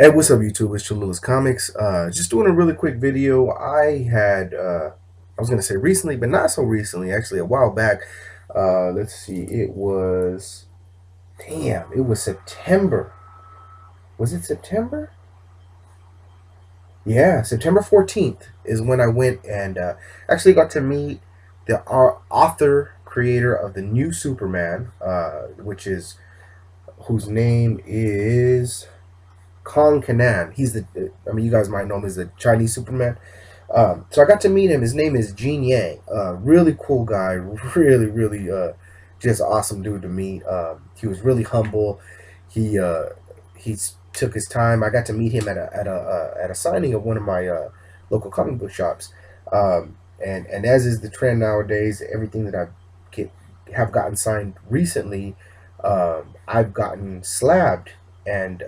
Hey, what's up, YouTube? It's Cholula's Comics. Just doing a really quick video. I was gonna say recently, but not so recently. Actually, a while back. Let's see. It was September. Was it September? Yeah, September 14th is when I went and actually got to meet the author creator of the new Superman, whose name is Kong Kanan. You guys might know him as the Chinese Superman. So I got to meet him. His name is Gene Yang. Really cool guy. Really, just awesome dude to meet. He was really humble. He he took his time. I got to meet him at a signing of one of my local comic book shops. And as is the trend nowadays, everything that have gotten signed recently, I've gotten slabbed and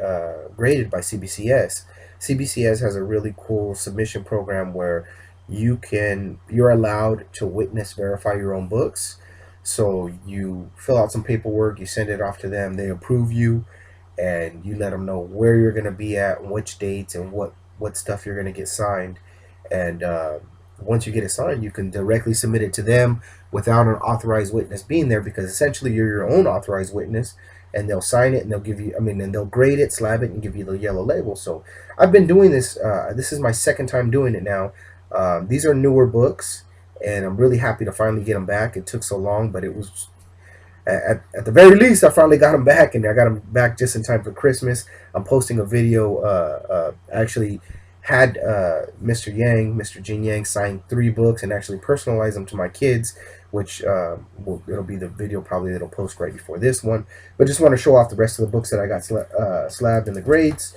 graded by CBCS. CBCS has a really cool submission program where you're allowed to witness verify your own books. So you fill out some paperwork, you send it off to them, they approve you, and you let them know where you're going to be at, which dates, and what stuff you're going to get signed. And once you get it signed, you can directly submit it to them without an authorized witness being there, because essentially you're your own authorized witness, and they'll sign it and they'll give you, and they'll grade it, slab it, and give you the yellow label. So I've been doing this. This is my second time doing it now. These are newer books, and I'm really happy to finally get them back. It took so long, but it was at the very least I finally got them back, and I got them back just in time for Christmas. I'm posting a video. Actually had Mr. Jin Yang sign 3 books and actually personalize them to my kids, which it'll be the video probably that'll post right before this one. But just want to show off the rest of the books that I got slabbed in the grades.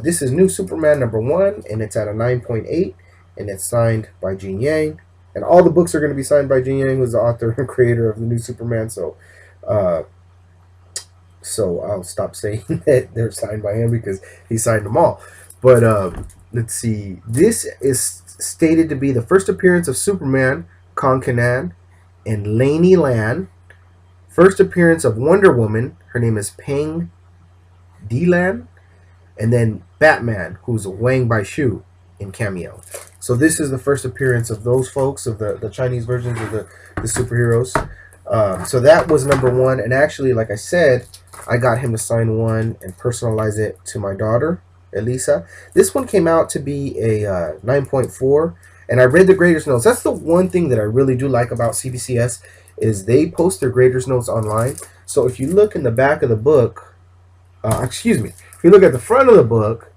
This is New Superman #1, and it's at a 9.8, and it's signed by Jin Yang. And all the books are going to be signed by Jin Yang, who's the author and creator of the New Superman. Uh, so I'll stop saying that they're signed by him, because he signed them all. But let's see. This is stated to be the first appearance of Superman, Kong Kanan, in Laney Land. First appearance of Wonder Woman. Her name is Peng Dilan. And then Batman, who's Wang Baishu in cameo. So this is the first appearance of those folks, of the Chinese versions of the superheroes. So that was #1. And actually, like I said, I got him to sign one and personalize it to my daughter, Elisa. This one came out to be a 9.4, and I read the graders notes. That's the one thing that I really do like about CBCS, is they post their graders notes online. So if you look in the back of the book, if you look at the front of the book,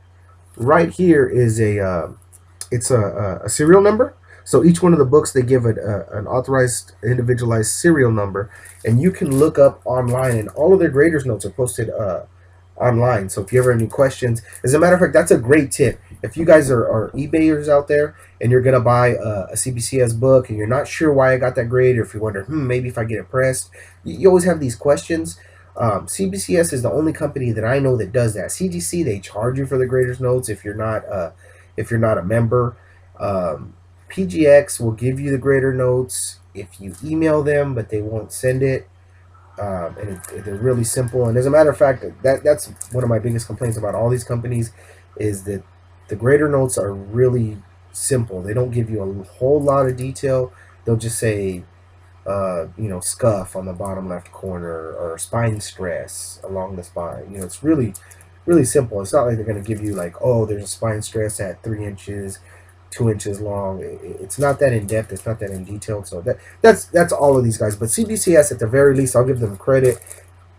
right here is a serial number. So each one of the books, they give an authorized, individualized serial number, and you can look up online, and all of their graders notes are posted online. So if you ever have any questions, as a matter of fact, that's a great tip. If you guys are eBayers out there and you're gonna buy a CBCS book and you're not sure why I got that grade, or if you wonder, maybe if I get it pressed, you always have these questions. CBCS is the only company that I know that does that. CGC, they charge you for the graders notes if you're not a member. PGX will give you the grader notes if you email them, but they won't send it. They're really simple. And as a matter of fact, that's one of my biggest complaints about all these companies, is that the grader notes are really simple. They don't give you a whole lot of detail. They'll just say, scuff on the bottom left corner, or spine stress along the spine. It's really, really simple. It's not like they're going to give you like, oh, there's a spine stress at 3 inches, 2 inches long. It's not that in depth. It's not that in detail. So that's all of these guys. But CBCS, at the very least, I'll give them credit.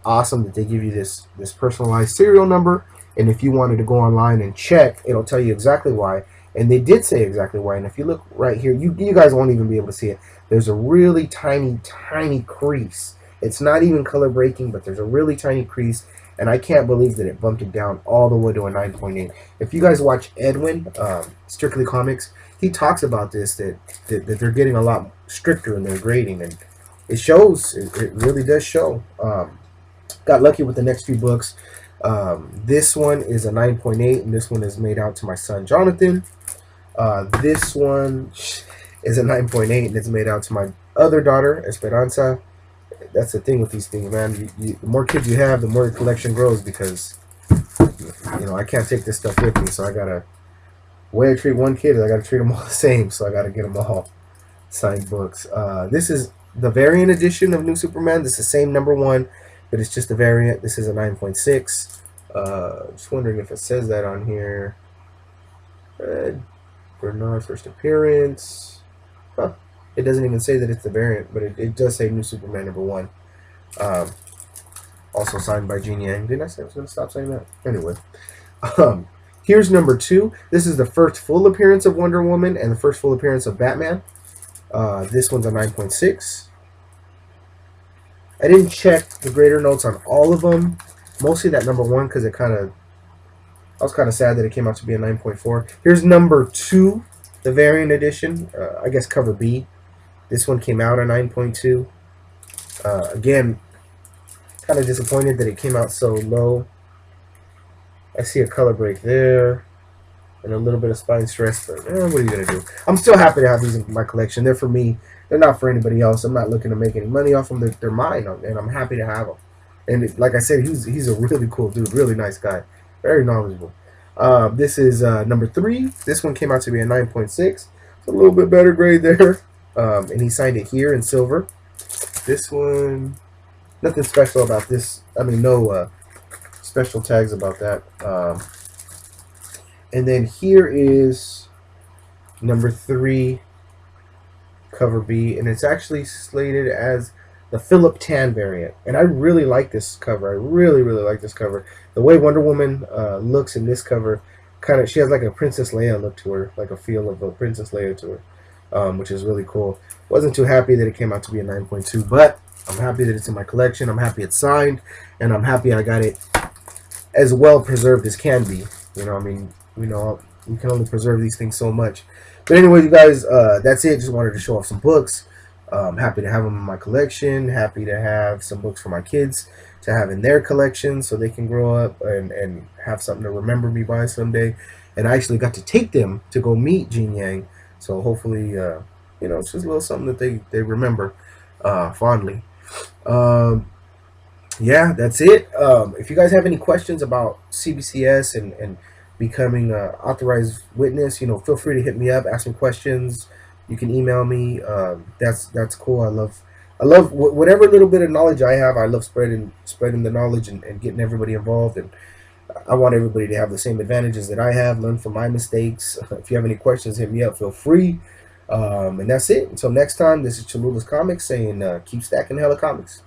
Awesome that they give you this personalized serial number. And if you wanted to go online and check, it'll tell you exactly why. And they did say exactly why. And if you look right here, you guys won't even be able to see it. There's a really tiny crease. It's not even color breaking, but there's a really tiny crease. And I can't believe that it bumped it down all the way to a 9.8. If you guys watch Edwin, Strictly Comics, he talks about this, that they're getting a lot stricter in their grading, and it shows. It really does show. Got lucky with the next few books. This one is a 9.8, and this one is made out to my son Jonathan. This one is a 9.8, and it's made out to my other daughter, Esperanza. That's the thing with these things, man. The more kids you have, the more the collection grows, because you know, I can't take this stuff with me, so I gotta. The way I treat one kid is I gotta treat them all the same, so I gotta get them all signed books. This is the variant edition of New Superman. This is the same #1, but it's just a variant. This is a 9.6. Just wondering if it says that on here. Bernard first appearance. Huh. It doesn't even say that it's the variant, but it does say New Superman #1. Also signed by Gene Yang. Didn't I say I was going to stop saying that? Anyway. Here's #2. This is the first full appearance of Wonder Woman and the first full appearance of Batman. This one's a 9.6. I didn't check the grader notes on all of them. Mostly that #1 because I was kind of sad that it came out to be a 9.4. Here's #2, the variant edition. I guess cover B. This one came out a 9.2. Again, kind of disappointed that it came out so low. I see a color break there and a little bit of spine stress, but what are you going to do? I'm still happy to have these in my collection. They're for me. They're not for anybody else. I'm not looking to make any money off them. They're mine, and I'm happy to have them. And like I said, he's a really cool dude, really nice guy, very knowledgeable. This is #3. This one came out to be a 9.6. It's a little bit better grade there. And he signed it here in silver. This one, nothing special about this. I mean, no special tags about that. And then here is #3, cover B, and it's actually slated as the Philip Tan variant. And I really like this cover. I really like this cover. The way Wonder Woman looks in this cover, she has like a Princess Leia look to her, like a feel of a Princess Leia to her, which is really cool. Wasn't too happy that it came out to be a 9.2, but I'm happy that it's in my collection. I'm happy it's signed, and I'm happy I got it as well preserved as can be. You know, I mean, you know, you can only preserve these things so much. But anyway, you guys, that's it. Just wanted to show off some books. Happy to have them in my collection. Happy to have some books for my kids to have in their collection so they can grow up and have something to remember me by someday. And I actually got to take them to go meet Gene Yang. So hopefully, you know, it's just a little something that they remember fondly. Yeah, that's it. If you guys have any questions about CBCS and becoming an authorized witness, you know, feel free to hit me up, ask me questions. You can email me. That's cool. I love whatever little bit of knowledge I have. I love spreading the knowledge and getting everybody involved. And I want everybody to have the same advantages that I have. Learn from my mistakes. If you have any questions, hit me up. Feel free. And that's it. Until next time, this is Cholula's Comics saying keep stacking hella comics.